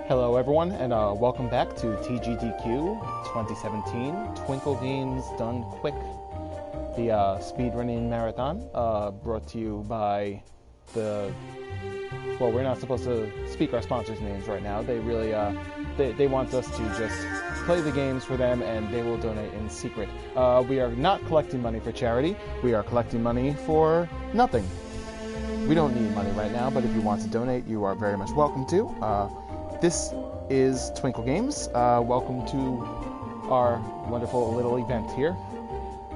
Hello everyone, and welcome back to TGDQ 2017, Twinkle Games Done Quick, the speedrunning marathon, brought to you by the... Well, we're not supposed to speak our sponsors' names right now. They really, they want us to just play the games for them, and they will donate in secret. We are not collecting money for charity. We are collecting money for nothing. We don't need money right now, but if you want to donate, you are very much welcome to. This is Twinkle Games. Welcome to our wonderful little event here.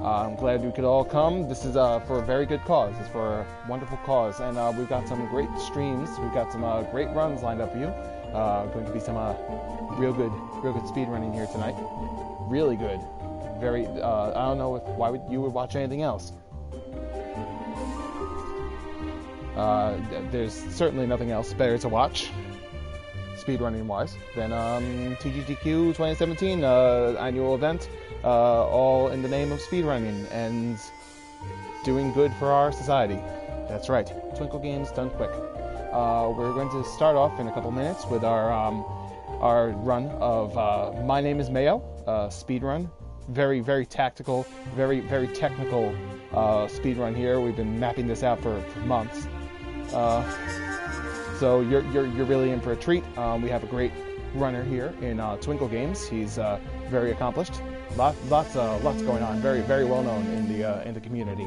I'm glad you could all come. This is for a very good cause. It's for a wonderful cause, and we've got some great streams. We've got some great runs lined up for you. Going to be some real good speed running here tonight. Really good. Very. I don't know why you would watch anything else. There's certainly nothing else better to watch, speedrunning wise, than TGDQ 2017 annual event, all in the name of speedrunning and doing good for our society. That's right, Twinkle Games Done Quick. We're going to start off in a couple minutes with our run of My Name is Mayo, speedrun. Very tactical, very technical speedrun here. We've been mapping this out for months. So you're really in for a treat. We have a great runner here in Twinkle Games. He's very accomplished. Lots going on. Very well known in the community.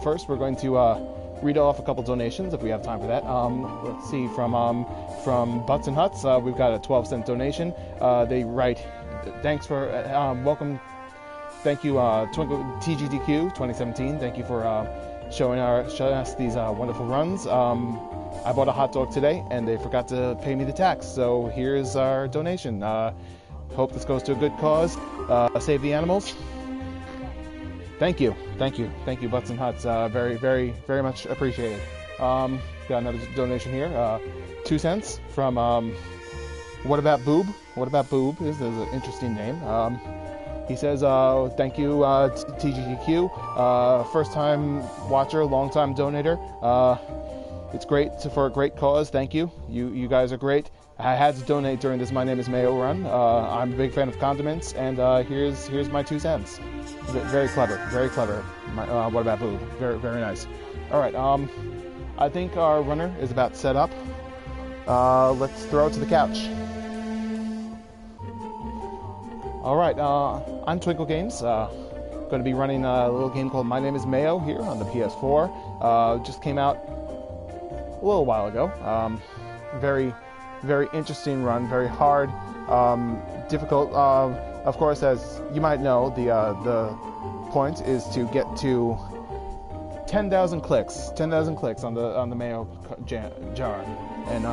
First, we're going to read off a couple donations if we have time for that. Let's see, from Butts and Huts, we've got a 12-cent donation. They write, "Thanks for welcome. Thank you, Twinkle TGDQ 2017. Thank you for showing us these wonderful runs. I bought a hot dog today, and they forgot to pay me the tax, so here's our donation. Hope this goes to a good cause. Save the animals. Thank you, Butts and Huts. Very much appreciated. Got another donation here. 2 cents from What About Boob? What About Boob? This is an interesting name. He says, thank you, TGDQ. First-time watcher, long-time donator. It's great for a great cause. Thank you. You guys are great. I had to donate during this My Name is Mayo run. I'm a big fan of condiments, and here's my 2 cents. Very clever. What About Boob? Very nice. All right. I think our runner is about set up. Let's throw it to the couch. All right. I'm Twinkle Games. Going to be running a little game called My Name is Mayo here on the PS4. Just came out a little while ago. Very interesting run, very hard, difficult. Of course, as you might know, the point is to get to 10,000 clicks on the Mayo jar, and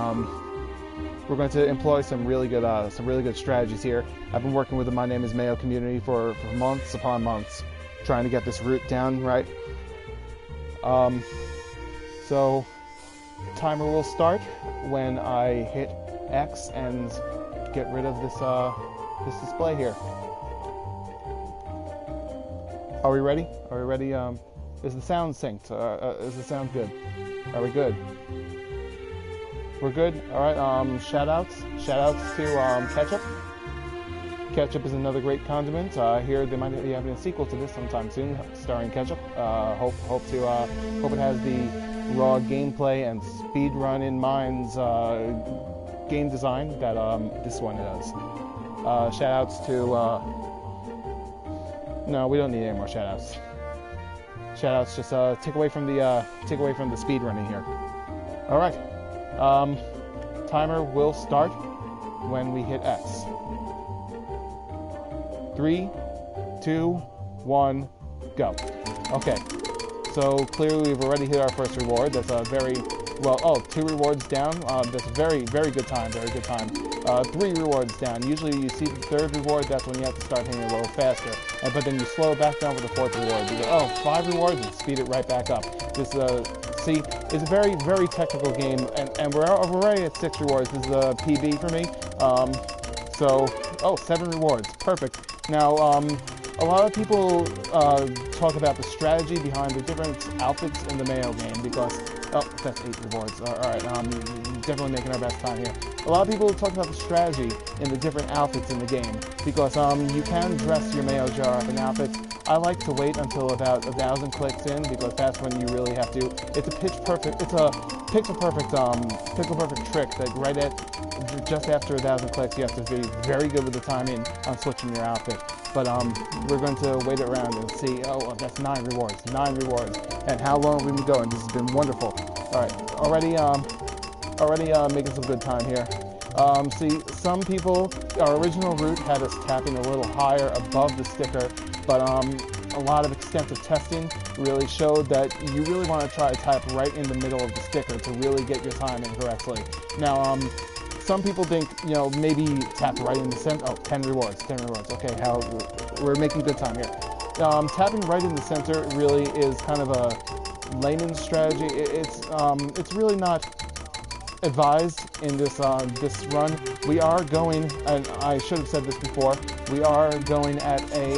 we're going to employ some really good strategies here. I've been working with the My Name is Mayo community for months upon months, trying to get this route down right. So timer will start when I hit X and get rid of this display here. Are we ready? Is the sound synced? Is the sound good? Are we good? We're good? Alright, shout outs to Ketchup. Ketchup is another great condiment. Here they might be having a sequel to this sometime soon, starring Ketchup. Hope it has the raw gameplay and speedrun in mind's game design that this one does. Shoutouts to no, we don't need any more shoutouts. Shoutouts just take away from the speed running here. All right. Timer will start when we hit X. 3, 2, 1, go. Okay. So clearly we've already hit our first reward. That's a very well. Oh, 2 rewards down. That's very good time. 3 rewards down. Usually you see the 3rd reward. That's when you have to start hitting it a little faster. But then you slow it back down with the 4th reward. You go, 5 rewards, and speed it right back up. This see, it's a very technical game, and we're already at 6 rewards. This is a PB for me. So 7 rewards. Perfect. Now a lot of people talk about the strategy behind the different outfits in the Mayo game because, oh, that's 8 rewards. Alright, definitely making our best time here. A lot of people talk about the strategy in the different outfits in the game, because you can dress your Mayo jar up in outfits. I like to wait until about 1,000 clicks in, because that's when you really have to. It's a pixel perfect trick that right at just after 1,000 clicks, you have to be very good with the timing on switching your outfit. But we're going to wait around and see. Oh, that's 9 rewards, 9 rewards. And how long have we been going? This has been wonderful. All right, already making some good time here. See, some people, our original route had us tapping a little higher above the sticker, but a lot of extensive testing really showed that you really want to try to tap right in the middle of the sticker to really get your timing correctly. Now, some people think, you know, maybe tap right in the center. Oh, 10 rewards, 10 rewards. Okay, we're making good time here. Tapping right in the center really is kind of a layman's strategy. It's really not advised in this this run. We are going, and I should have said this before, we are going at a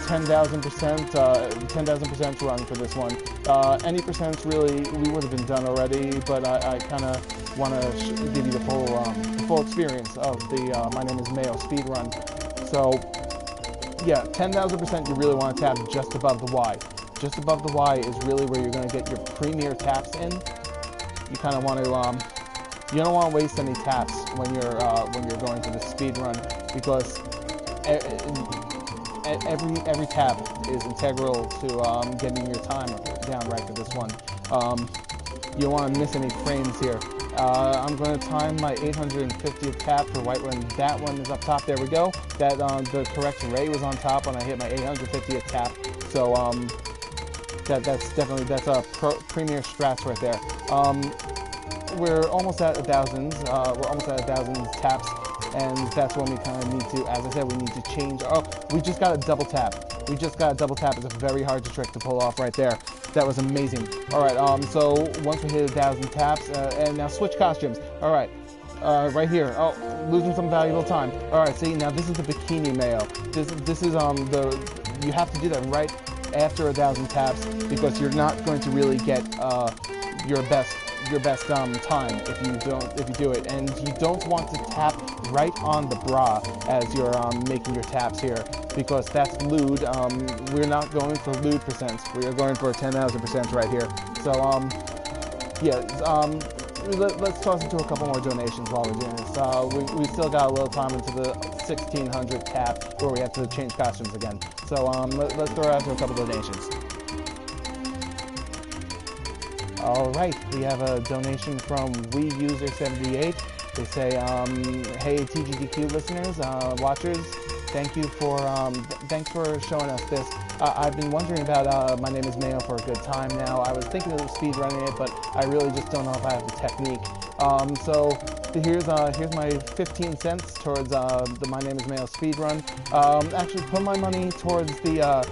10,000% run for this one. Any percents really, we would have been done already, but I kind of want to give you the full experience of the My Name is Mayo speed run. So yeah, 10,000% you really want to tap just above the Y. Just above the Y is really where you're going to get your premier taps in. You kind of want to you don't want to waste any taps when you're going for the speed run, because every tap is integral to getting your time down right for this one. You don't want to miss any frames here. I'm going to time my 850th tap for right when that one is up top. There we go. That the correct ray was on top when I hit my 850th tap. So that's a premier strats right there. We're almost at 1,000. We're almost at 1,000 taps, and that's when we kind of need to, as I said, we need to change. Oh, we just got a double tap. We just got a double tap. It's a very hard trick to pull off right there. That was amazing. All right, so once we hit 1,000 taps, and now switch costumes. All right, right here. Oh, losing some valuable time. All right, see, now this is the bikini Mayo. This is you have to do that right after 1,000 taps, because you're not going to really get your best time if you do it, and you don't want to tap right on the bra as you're making your taps here, because that's lewd. We're not going for lewd percents. We are going for 10,000% right here. So yeah, let's toss into a couple more donations while we're doing this. We still got a little time into the 1,600 tap where we have to change costumes again. So let's throw out to a couple donations. All right, we have a donation from WeUser78. They say, hey TGDQ listeners, watchers, thanks for showing us this. I've been wondering about My Name is Mayo for a good time now. I was thinking of speed running it, but I really just don't know if I have the technique. So here's my 15 cents towards the My Name is Mayo speed run. Actually, put my money towards the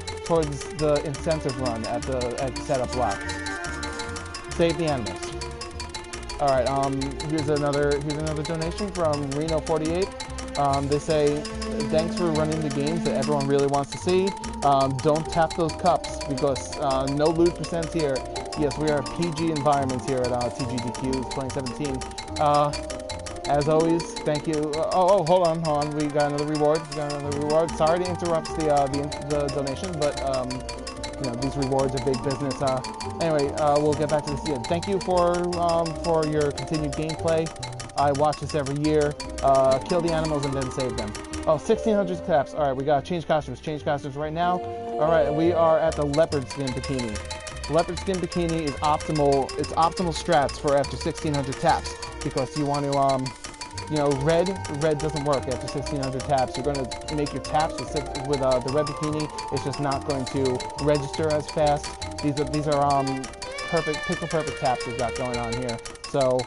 incentive run at the setup block. Save the animals. All right. Here's another donation from Reno48. They say, thanks for running the games that everyone really wants to see. Don't tap those cups, because no lewd percents here. Yes, we are PG environments here at TGDQ 2017. As always, thank you. Hold on. We got another reward. Sorry to interrupt the donation, but you know, these rewards are big business. Anyway, we'll get back to this again. Thank you for your continued gameplay. I watch this every year. Kill the animals and then save them. Oh, 1,600 taps. All right, we got to change costumes. Change costumes right now. All right, we are at the leopard skin bikini. Leopard skin bikini is optimal. It's optimal strats for after 1,600 taps, because you want to you know, red doesn't work after 1,600 taps. You're going to make your taps with the red bikini. It's just not going to register as fast. These are pixel perfect taps we've got going on here. So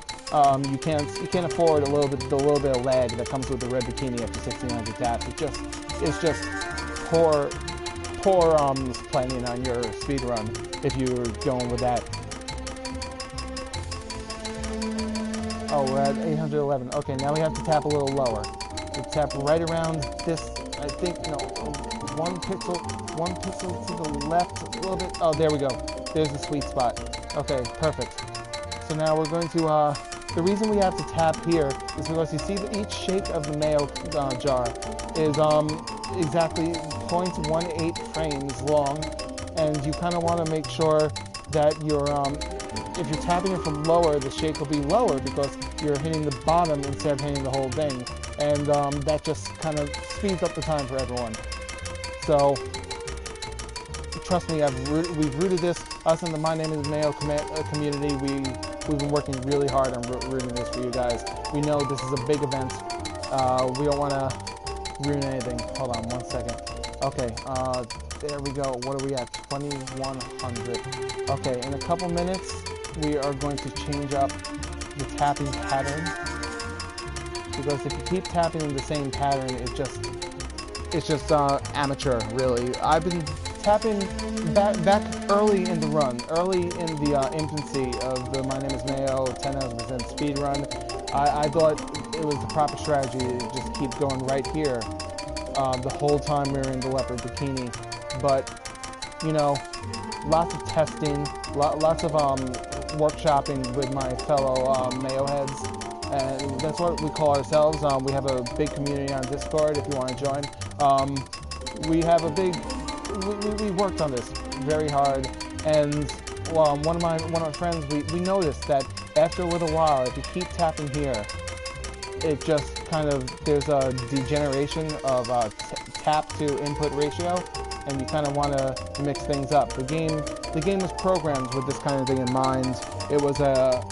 you can't afford a little bit of lag that comes with the red bikini after 1,600 taps. It's just poor planning on your speed run if you're going with that. Oh, we're at 811. Okay, now we have to tap a little lower. We tap right around this, I think, no, one pixel to the left a little bit. Oh, there we go. There's the sweet spot. Okay, perfect. So now we're going to The reason we have to tap here is because you see that each shake of the Mayo jar is exactly 0.18 frames long, and you kind of want to make sure that if you're tapping it from lower, the shake will be lower because you're hitting the bottom instead of hitting the whole thing, and that just kind of speeds up the time for everyone. So trust me, we've rooted this. Us in the My Name is Mayo community, we've been working really hard on rooting this for you guys. We know this is a big event. We don't want to ruin anything. Hold on 1 second. Okay, there we go. What are we at? 2100. Okay, in a couple minutes, we are going to change up the tapping pattern, because if you keep tapping in the same pattern, it's just amateur, really. I've been tapping back early in the run, early in the infancy of the My Name is Mayo 10,000% speed run. I thought it was the proper strategy to just keep going right here the whole time we were in the leopard bikini. But, you know, lots of testing, lots of workshopping with my fellow Mayo heads, and that's what we call ourselves. We have a big community on Discord if you want to join. We have a big, we worked on this very hard, and one of my friends, we noticed that after a little while, if you keep tapping here, it just kind of, there's a degeneration of tap to input ratio, and you kind of want to mix things up. The game was programmed with this kind of thing in mind. It was a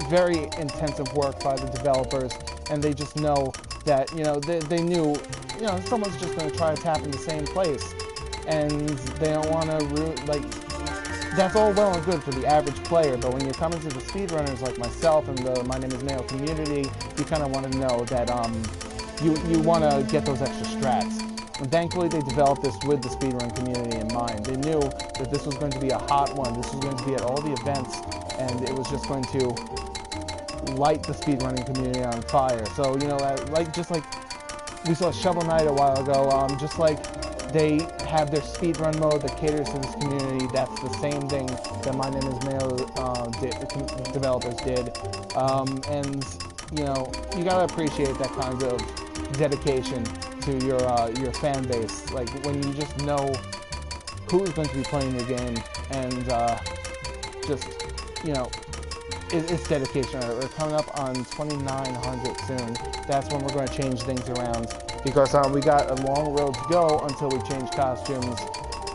very intensive work by the developers, and they just know that, you know, they knew, you know, someone's just going to try to tap in the same place, and they don't want to like, that's all well and good for the average player, but when you're coming to the speedrunners like myself and the My Name is Mayo community, you kind of want to know that you want to get those extra strats. And thankfully they developed this with the speedrun community in mind. They knew that this was going to be a hot one, this was going to be at all the events, and it was just going to light the speedrunning community on fire. So, you know, just like we saw Shovel Knight a while ago, just like they have their speedrun mode that caters to this community, that's the same thing that My Name is Mayo developers did. And, you know, you gotta appreciate that kind of dedication to your fan base, like when you just know who's going to be playing your game, and just, you know, it's dedication. We're coming up on 2,900 soon. That's when we're going to change things around, because we got a long road to go until we change costumes.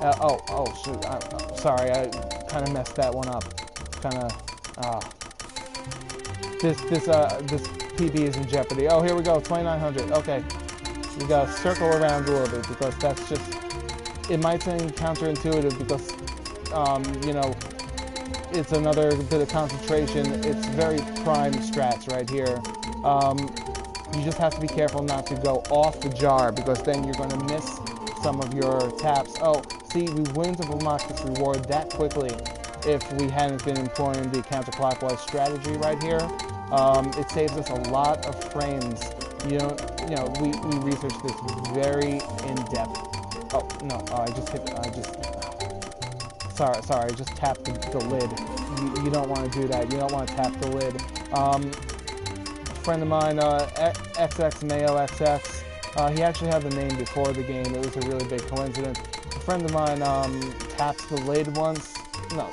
Oh shoot! I'm sorry, I kind of messed that one up. Kind of. This PB is in jeopardy. Oh, here we go. 2,900. Okay. We gotta circle around a little bit, because that's just, it might seem counterintuitive, because, you know, it's another bit of concentration. It's very prime strats right here. You just have to be careful not to go off the jar, because then you're going to miss some of your taps. Oh, see, we wouldn't have unlocked this reward that quickly if we hadn't been employing the counterclockwise strategy right here. It saves us a lot of frames. You know, we researched this very in depth. Oh no, I just tapped the lid. You don't want to do that. You don't want to tap the lid. A friend of mine, XX Mayo XX, he actually had the name before the game. It was a really big coincidence. A friend of mine tapped the lid once. No,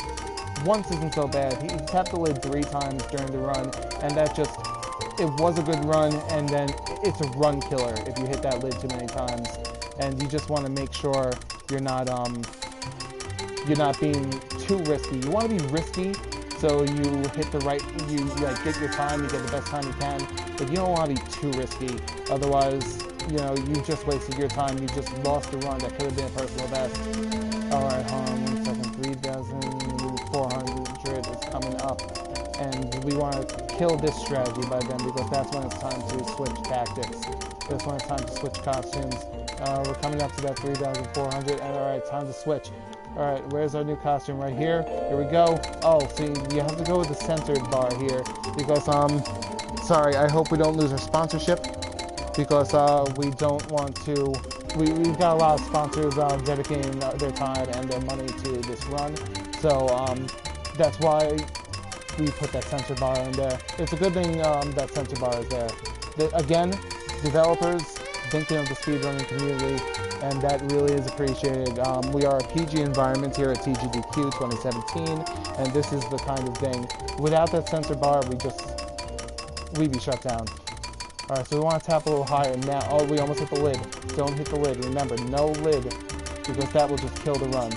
once isn't so bad. He tapped the lid 3 times during the run, and that just, it was a good run, and then it's a run killer if you hit that lid too many times. And you just want to make sure you're not being too risky. You want to be risky, so you hit the right, you like get your time, you get the best time you can, but you don't want to be too risky. Otherwise, you know, you just wasted your time. You just lost a run that could have been a personal best. All right, hold on 1 second. 3,400 is coming up, and we want to kill this strategy by then, because that's when it's time to switch tactics. That's when it's time to switch costumes. We're coming up to that 3,400, and all right, time to switch. All right, where's our new costume? Right here. Here we go. Oh, see, you have to go with the centered bar here, because sorry, I hope we don't lose our sponsorship, because we don't want to. We've got a lot of sponsors dedicating their time and their money to this run, so that's why we put that sensor bar in there. It's a good thing that sensor bar is there. Again, developers thinking of the speedrunning community, and that really is appreciated. We are a PG environment here at TGDQ 2017, and this is the kind of thing. Without that sensor bar, we'd be shut down. All right, so we want to tap a little higher now. Oh, we almost hit the lid. Don't hit the lid. Remember, no lid, because that will just kill the run.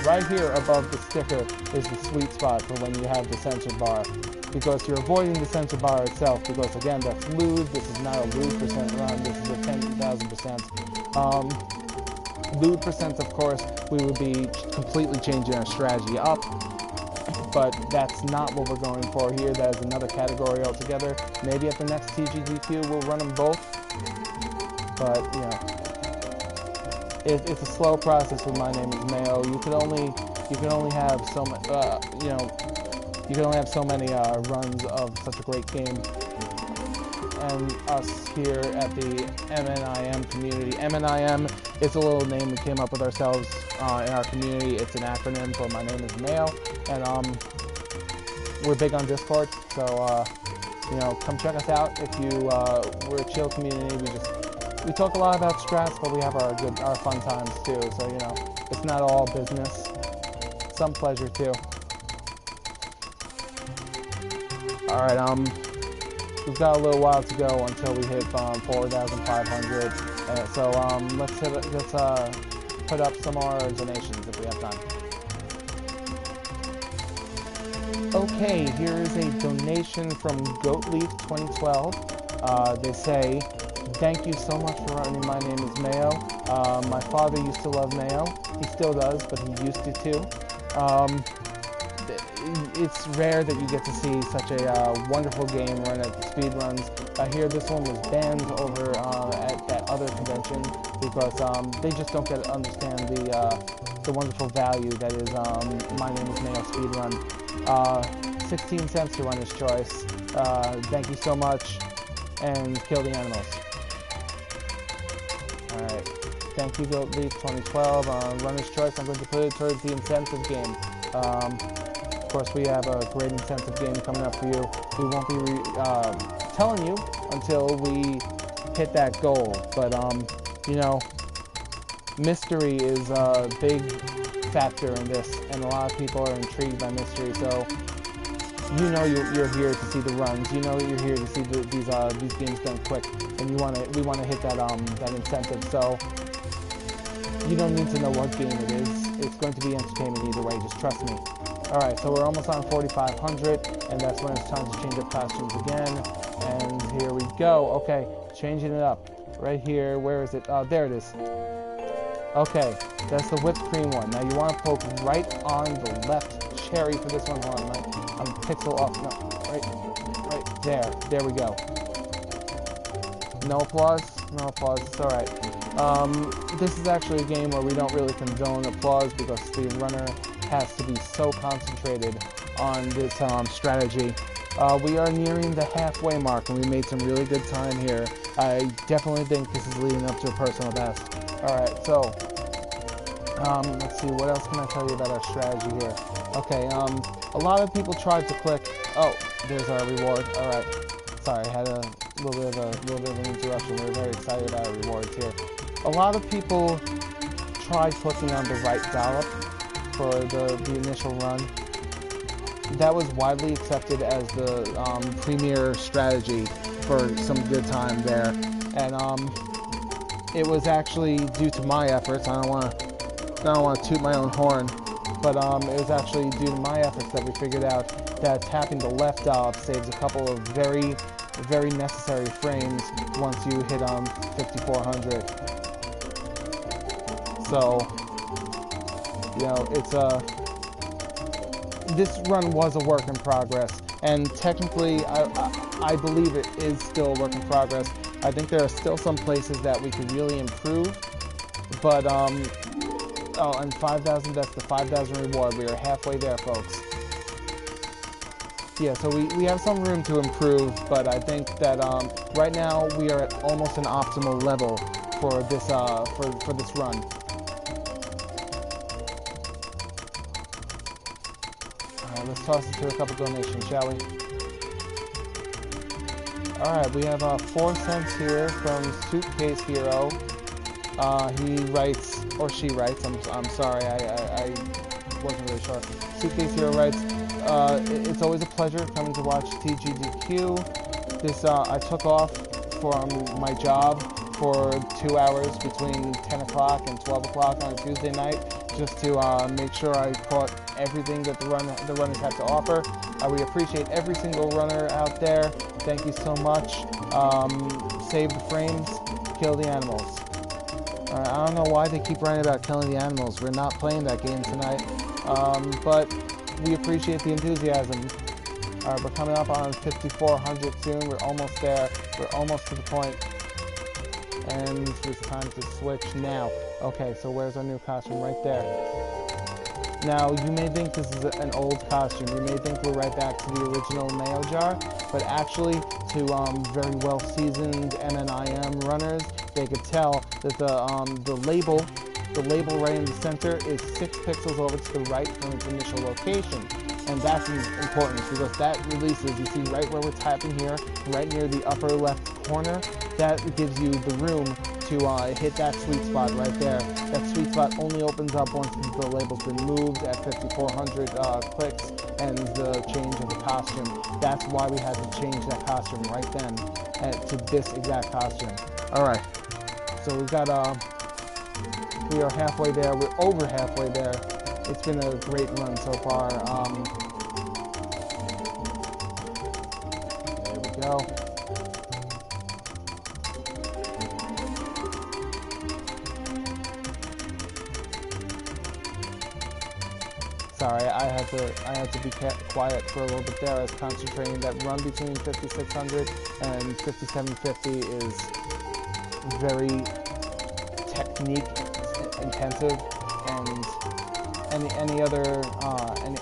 Right here above the sticker is the sweet spot for when you have the sensor bar, because you're avoiding the sensor bar itself, because again, that's lose. This is not a lose percent run. This is a 10,000%. Lose percent, of course, we would be completely changing our strategy up, but that's not what we're going for here. That is another category altogether. Maybe at the next TGDQ we'll run them both, but you know, it's a slow process with My Name is Mayo. You can only have so much, you can only have so many runs of such a great game. And us here at the MNIM community. MNIM is a little name we came up with ourselves in our community. It's an acronym for My Name is Mayo, and we're big on Discord. So you know, come check us out. If you we're a chill community. We talk a lot about strats, but we have our fun times too. So you know, it's not all business. Some pleasure too. All right, we've got a little while to go until we hit 4,500. So let's put up some more donations if we have time. Okay, here is a donation from Goatleaf 2012. They say, "Thank you so much for running My Name is Mayo. My father used to love Mayo. He still does, but he used to too. It's rare that you get to see such a wonderful game run at speed runs. I hear this one was banned over at that other convention because they just don't understand the wonderful value that is My Name is Mayo speed run. 16 cents to Runner's Choice. Thank you so much, and kill the animals." All right. Thank you, Goatleaf 2012. Runner's Choice, I'm going to put it towards the incentive game. Of course, we have a great incentive game coming up for you. We won't be telling you until we hit that goal. But, you know, mystery is a big factor in this, and a lot of people are intrigued by mystery. So, you know, you're here to see the runs. You know you're here to see these games done quick, and we want to hit that incentive. So, you don't need to know what game it is. It's going to be entertainment either way. Just trust me. Alright, so we're almost on 4,500, and that's when it's time to change up costumes again. And here we go. Okay, changing it up. Right here, where is it? There it is. Okay, that's the whipped cream one. Now you want to poke right on the left cherry for this one. Hold on, I'm a pixel off. No, right there. There we go. No applause? No applause. It's alright. This is actually a game where we don't really condone applause because the runner has to be so concentrated on this strategy. We are nearing the halfway mark, and we made some really good time here. I definitely think this is leading up to a personal best. Alright, so let's see, what else can I tell you about our strategy here? Okay, a lot of people tried to click. Oh, there's our reward. Alright, sorry, I had a little bit of an interruption. We were very excited about our rewards here. A lot of people tried clicking on the right dollop for the initial run. That was widely accepted as the premier strategy for some good time there, and it was actually due to my efforts. I don't want to toot my own horn, but it was actually due to my efforts that we figured out that tapping the left dollop saves a couple of very, very necessary frames once you hit 5,400. So, you know, it's this run was a work in progress, and technically I believe it is still a work in progress. I think there are still some places that we could really improve, but oh, and 5,000, that's the 5,000 reward. We are halfway there, folks. Yeah, so we have some room to improve, but I think that right now we are at almost an optimal level for this for this run. Let's toss it to a couple donations, shall we? Alright, we have 4 cents here from Suitcase Hero. He writes, or she writes, I'm sorry, I wasn't really sure. Suitcase Hero writes, it's always a pleasure coming to watch TGDQ. This, I took off from my job for 2 hours between 10 o'clock and 12 o'clock on a Tuesday night just to make sure I caught everything that the runners had to offer. We appreciate every single runner out there. Thank you so much. Save the frames, kill the animals. I don't know why they keep writing about killing the animals. We're not playing that game tonight, but we appreciate the enthusiasm. We're coming up on 5,400 soon. We're almost there. We're almost to the point. And it's time to switch now. Okay, so where's our new costume? Right there. Now, you may think this is an old costume. You may think we're right back to the original Mayo jar, but actually, to very well-seasoned MNIM runners, they could tell that the label right in the center is 6 pixels over to the right from its initial location. And that's important because that releases, you see right where we're tapping here, right near the upper left corner, that gives you the room to hit that sweet spot right there. That sweet spot only opens up once the label's been moved at 5,400 clicks and the change of the costume. That's why we had to change that costume right then to this exact costume. Alright, so we've got, we are halfway there, we're over halfway there. It's been a great run so far. There we go. Sorry, I had to be quiet for a little bit there. I was concentrating. That run between 5,600 and 5,750 is very technique intensive, and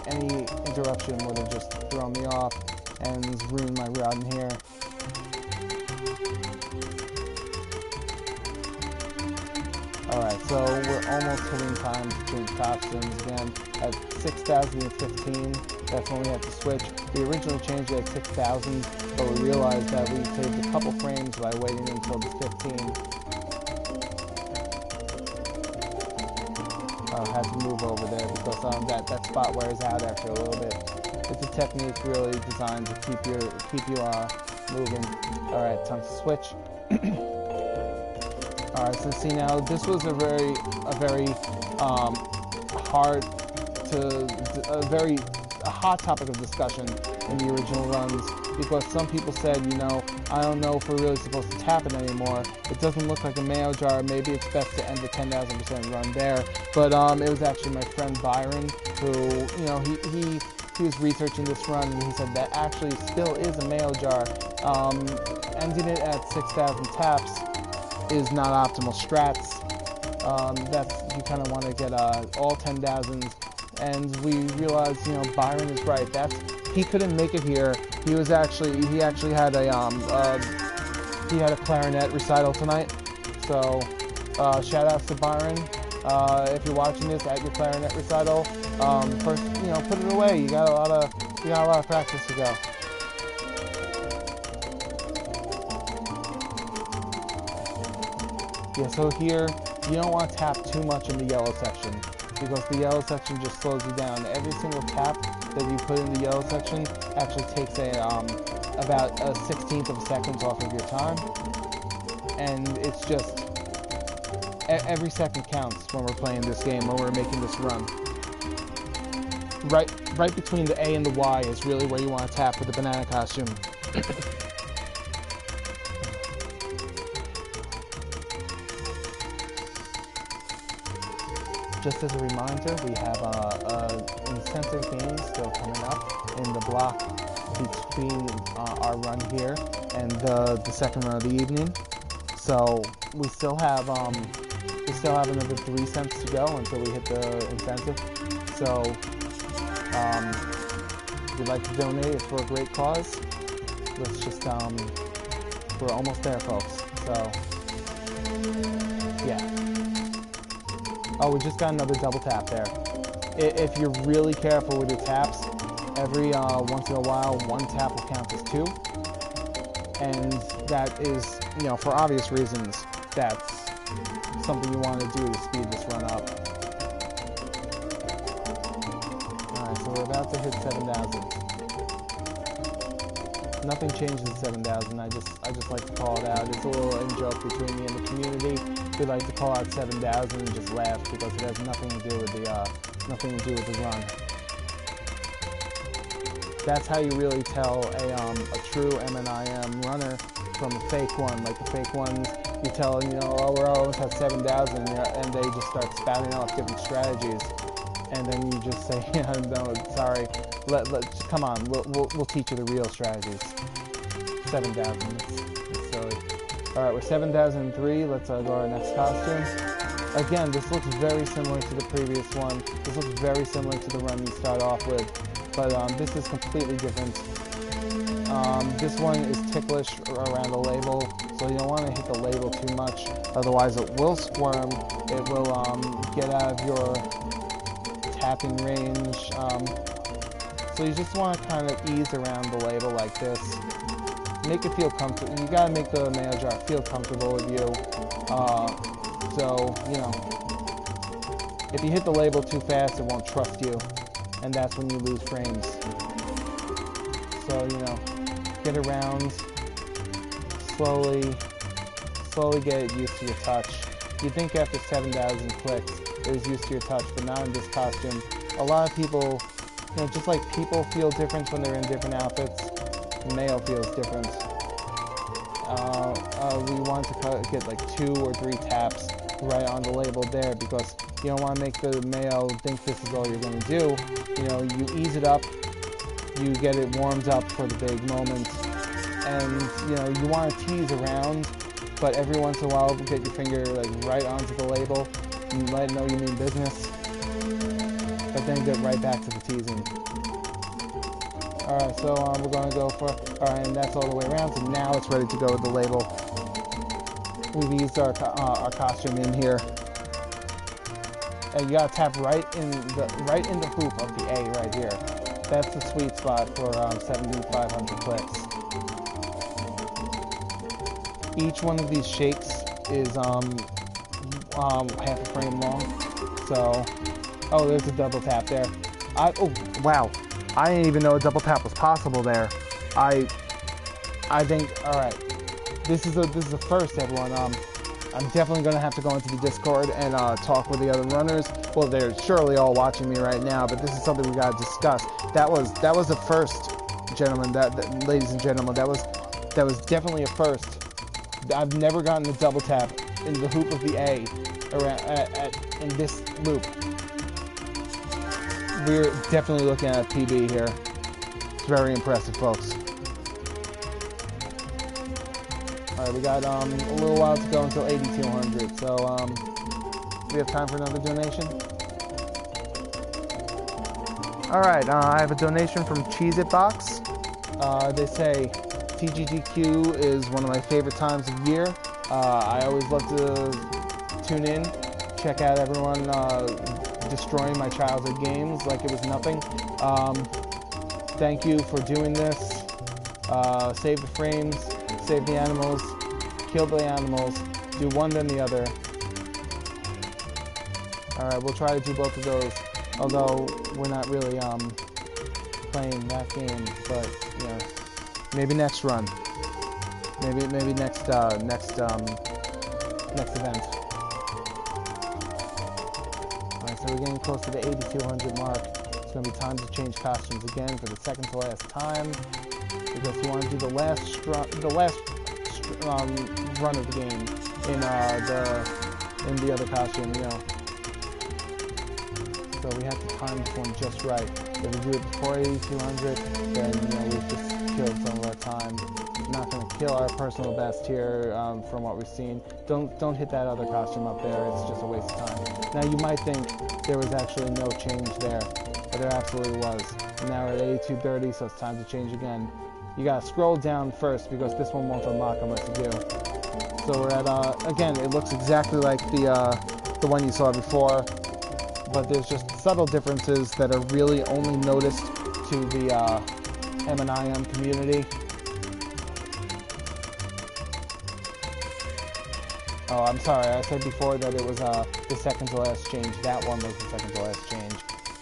any interruption would have just thrown me off and ruined my run here. Alright, so we're almost hitting time to change costumes again. At 6,015, that's when we have to switch. We originally changed it at 6,000, but we realized that we saved a couple frames by waiting until the 15. Had to move over there because that spot wears out after a little bit. It's a technique really designed to keep you moving. Alright, time to switch. Alright, so see now, this was a very a hot topic of discussion in the original runs, because some people said, you know, I don't know if we're really supposed to tap it anymore. It doesn't look like a Mayo jar. Maybe it's best to end the 10,000% run there. But it was actually my friend Byron who, you know, he was researching this run, and he said that actually still is a Mayo jar. Ending it at 6,000 taps is not optimal strats. That's, you kind of want to get all 10,000s, and we realized, you know, Byron is right. He couldn't make it here. He actually had a clarinet recital tonight. So shout outs to Byron. If you're watching this at your clarinet recital, first, you know, put it away. You got a lot of practice to go. Yeah, so here, you don't want to tap too much in the yellow section, because the yellow section just slows you down. Every single tap that you put in the yellow section actually takes about a 1/16 of a second off of your time. And it's just, every second counts when we're playing this game, when we're making this run. Right between the A and the Y is really where you want to tap with the banana costume. Just as a reminder, we have incentive games still coming up in the block between our run here and the second run of the evening. So we still have another 3 cents to go until we hit the incentive. So if you'd like to donate, it's for a great cause. Let's just we're almost there, folks. So yeah. Oh, we just got another double tap there. If you're really careful with your taps, Every once in a while, one tap will count as 2. And that is, you know, for obvious reasons, that's something you want to do to speed this run up. Alright, so we're about to hit 7,000. Nothing changes at 7,000. I just like to call it out. It's a little in-joke between me and the community. We like to call out 7,000 and just laugh because it has nothing to do with the run. That's how you really tell a true MNIM runner from a fake one. Like the fake ones, you tell them, you know, oh, we're almost at 7,000, and they just start spouting off different strategies, and then you just say, yeah, no, sorry, come on, we'll teach you the real strategies. 7,000, it's silly. All right, we're 7,003. Let's go to our next costume. Again, this looks very similar to the previous one. This looks very similar to the run you start off with. But this is completely different. This one is ticklish around the label, so you don't want to hit the label too much, otherwise it will squirm, it will get out of your tapping range. So you just want to kind of ease around the label like this. Make it feel comfortable. You gotta make the Mayo jar feel comfortable with you. So, you know, if you hit the label too fast, it won't trust you. And that's when you lose frames. So, you know, get around, slowly get used to your touch. You think after 7,000 clicks, it was used to your touch, but not in this costume. A lot of people, you know, just like people feel different when they're in different outfits, Mayo feels different. We want to get like 2 or 3 taps right on the label there because you don't want to make the Mayo think this is all you're going to do. You know, you ease it up, you get it warmed up for the big moment, and you know, you want to tease around, but every once in a while get your finger like right onto the label and let it know you mean business, but then get right back to the teasing. Alright, so we're going to go for, alright, and that's all the way around, so now it's ready to go with the label. We've eased our costume in here. And you gotta tap right in the hoop of the A right here. That's the sweet spot for 7,500 clicks. Each one of these shakes is half a frame long. So, oh, there's a double tap there. Oh wow, I didn't even know a double tap was possible there. I think, all right, this is the first, everyone. I'm definitely going to have to go into the Discord and talk with the other runners. Well, they're surely all watching me right now, but this is something we got to discuss. That was the first, gentlemen. Ladies and gentlemen, that was definitely a first. I've never gotten a double tap in the hoop of the A around in this loop. We're definitely looking at a PB here. It's very impressive, folks. Alright, we got a little while to go until 8,200, so we have time for another donation. Alright, I have a donation from Cheez It Box. They say TGDQ is one of my favorite times of year. I always love to tune in, check out everyone destroying my childhood games like it was nothing. Thank you for doing this. Save the frames. Save the animals, kill the animals, do one then the other. Alright, we'll try to do both of those, although we're not really playing that game, but you know, maybe next run. Maybe next event. Alright, so we're getting close to the 8,200 mark. It's gonna be time to change costumes again for the second to last time. Because you want to do the last run of the game in the other costume, you know. So we have to time this one just right. If we do it before 8,200, then you know we've just killed some of our time. It's not going to kill our personal best here from what we've seen. Don't hit that other costume up there. It's just a waste of time. Now you might think there was actually no change there, but there absolutely was. And now we're at 8,230, so it's time to change again. You gotta scroll down first because this one won't unlock unless you do. So we're at, again, it looks exactly like the one you saw before, but there's just subtle differences that are really only noticed to the M&IM community. Oh, I'm sorry, I said before that it was the second to last change. That one was the second to last change.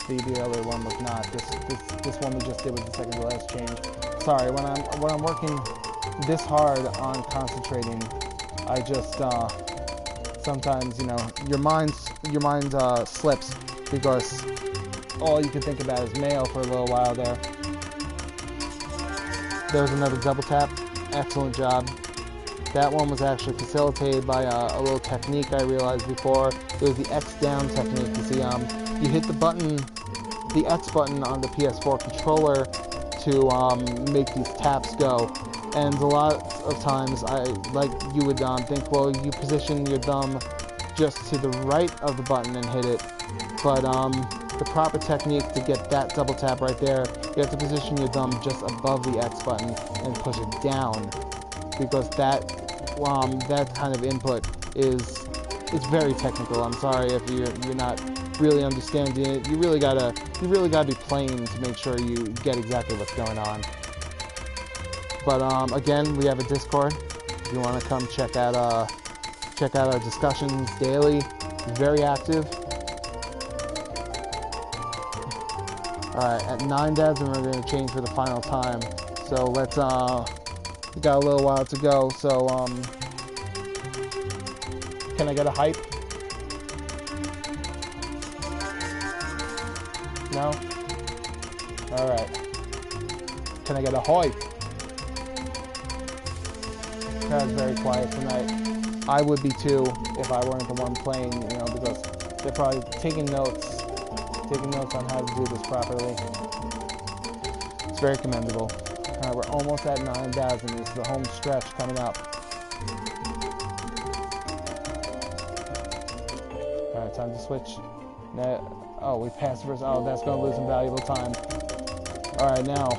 The other one was not. This one we just did was the second to last change. Sorry, when I'm working this hard on concentrating, I just sometimes, you know, your mind slips because all you can think about is Mayo for a little while there. There's another double tap. Excellent job. That one was actually facilitated by a little technique I realized before. It was the X down technique. You see, you hit the button, the X button on the PS4 controller to make these taps go. And a lot of times, you would think, well, you position your thumb just to the right of the button and hit it. But the proper technique to get that double tap right there, you have to position your thumb just above the X button and push it down, because that kind of input is very technical. I'm sorry if you're not really understanding it. You really gotta be playing to make sure you get exactly what's going on. But again, we have a Discord. If you want to come check out our discussions daily, very active. All right, at 9 devs, and we're going to change for the final time. So let's we got a little while to go. So can I get a hype? No? All right. Can I get a hype? Crowd's very quiet tonight. I would be too if I weren't the one playing, you know, because they're probably taking notes on how to do this properly. It's very commendable. All right, we're almost at 9,000. This is the home stretch coming up. All right, time to switch. Oh, we passed first. Oh, that's going to lose some valuable time. All right, now.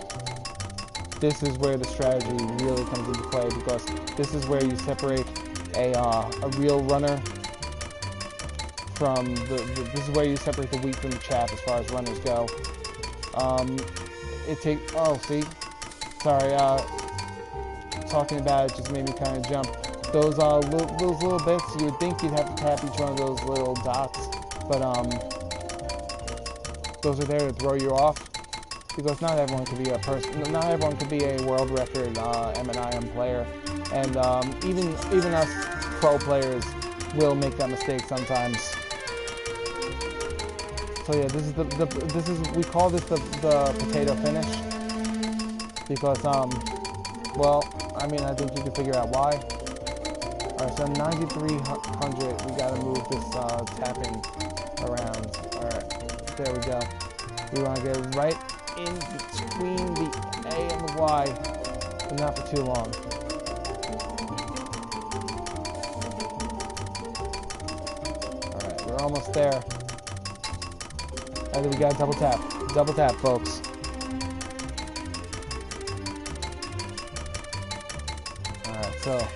This is where the strategy really comes into play, because this is where you separate a real runner from this is where you separate the wheat from the chaff as far as runners go. Talking about it just made me kind of jump. Those little bits, you would think you'd have to tap each one of those little dots, but those are there to throw you off. Because not everyone can be a world record M&IM player, and even us pro players will make that mistake sometimes. So yeah, we call this the potato finish, because well, I mean, I think you can figure out why. All right, so 9,300, we gotta move this tapping around. All right, there we go. We want to get right in between the A and the Y, but not for too long. Alright, we're almost there. And then we got double tap. Double tap, folks. Alright, so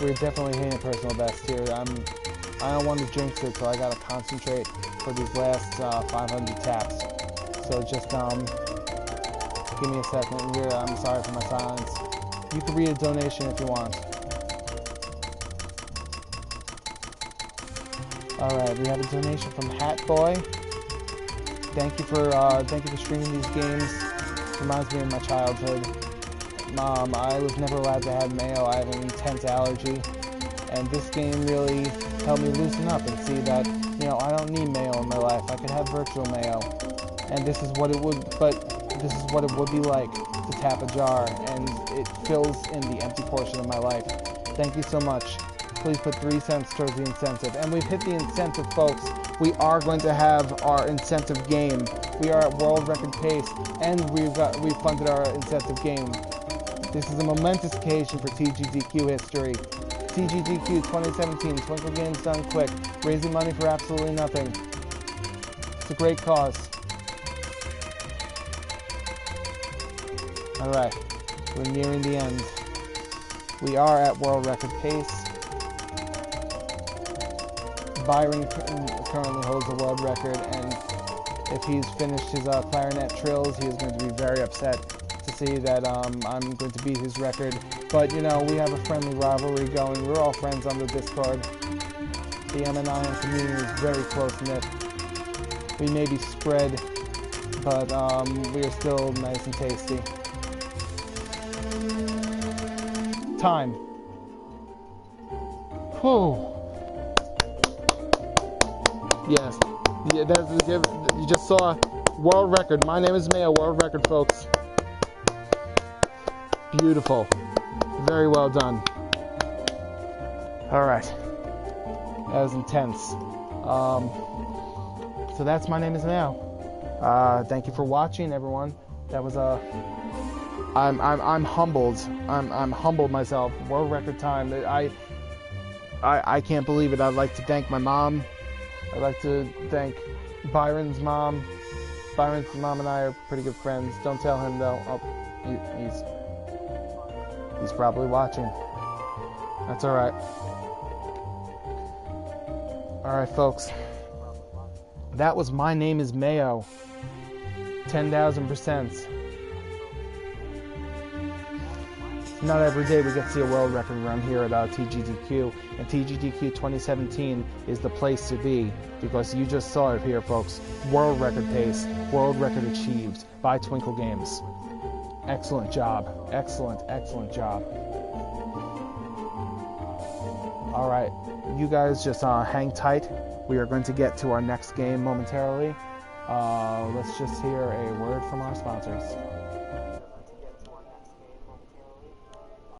we're definitely hitting a personal best here. I don't want to jinx it, so I gotta concentrate for these last 500 taps. So just give me a second here. I'm sorry for my silence. You can read a donation if you want. All right, we have a donation from Hatboy. Thank you for streaming these games. Reminds me of my childhood. Mom, I was never allowed to have Mayo. I have an intense allergy, and this game really helped me loosen up and see that, you know, I don't need Mayo in my life. I could have virtual Mayo. And this is what it would be like to tap a jar, and it fills in the empty portion of my life. Thank you so much. Please put 3 cents towards the incentive. And we've hit the incentive, folks. We are going to have our incentive game. We are at world record pace, and we've funded our incentive game. This is a momentous occasion for TGDQ history. TGDQ 2017, Twinkle Games done quick, raising money for absolutely nothing. It's a great cause. Alright, we're nearing the end. We are at world record pace. Byron currently holds the world record, and If he's finished his clarinet trills, he is going to be very upset to see that I'm going to beat his record. But, you know, we have a friendly rivalry going. We're all friends on the Discord. The MNIM community is very close-knit. We may be spread, but we are still nice and tasty. Time. Whew. Yes. Yeah, you just saw world record. My name is Mayo, world record, folks. Beautiful. Very well done. All right. That was intense. So that's My Name is Mayo. Thank you for watching, everyone. That was I'm humbled. I'm humbled myself. World record time. I can't believe it. I'd like to thank my mom. I'd like to thank Byron's mom. Byron's mom and I are pretty good friends. Don't tell him though. Oh, he's probably watching. That's all right. All right, folks. That was My Name is Mayo. 10,000%. Not every day we get to see a world record run here at TGDQ, and TGDQ 2017 is the place to be, because you just saw it here, folks. World record pace, world record achieved by Twinkle Games. Excellent job. Excellent, excellent job. All right, you guys just hang tight. We are going to get to our next game momentarily. Let's just hear a word from our sponsors.